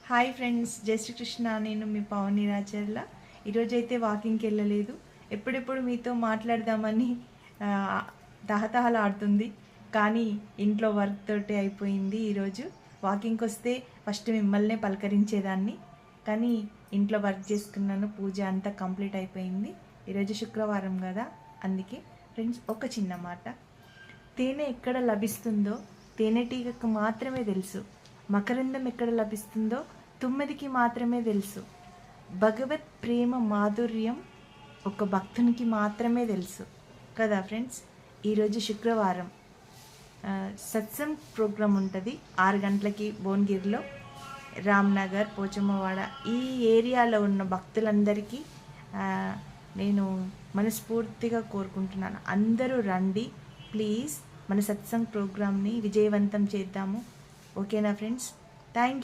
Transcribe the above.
Hi friends, జై శ్రీకృష్ణ. నేను మీ పవన్ రాచర్ల. ఈరోజైతే వాకింగ్కి వెళ్ళలేదు. ఎప్పుడెప్పుడు మీతో మాట్లాడదామని తహతహలాడుతుంది, కానీ ఇంట్లో వర్క్ తోటి అయిపోయింది. ఈరోజు వాకింగ్కి వస్తే ఫస్ట్ మిమ్మల్నే పలకరించేదాన్ని, కానీ ఇంట్లో వర్క్ చేసుకున్నాను. పూజ అంతా కంప్లీట్ అయిపోయింది. ఈరోజు శుక్రవారం కదా, అందుకే ఫ్రెండ్స్ ఒక చిన్న మాట. తేనె ఎక్కడ లభిస్తుందో తేనెటీగకు మాత్రమే తెలుసు. మకరందం ఎక్కడ లభిస్తుందో తుమ్మెదికి మాత్రమే తెలుసు. భగవత్ ప్రేమ మాధుర్యం ఒక భక్తునికి మాత్రమే తెలుసు కదా ఫ్రెండ్స్. ఈరోజు శుక్రవారం సత్సంగ్ ప్రోగ్రాం ఉంటుంది 6 గంటలకి భువనగిరిలో. రామ్నగర్, పోచమ్మవాడ ఈ ఏరియాలో ఉన్న భక్తులందరికీ నేను మనస్ఫూర్తిగా కోరుకుంటున్నాను, అందరూ రండి ప్లీజ్. మన సత్సంగ్ ప్రోగ్రామ్ని విజయవంతం చేద్దాము. ఓకేనా ఫ్రెండ్స్? Thank you.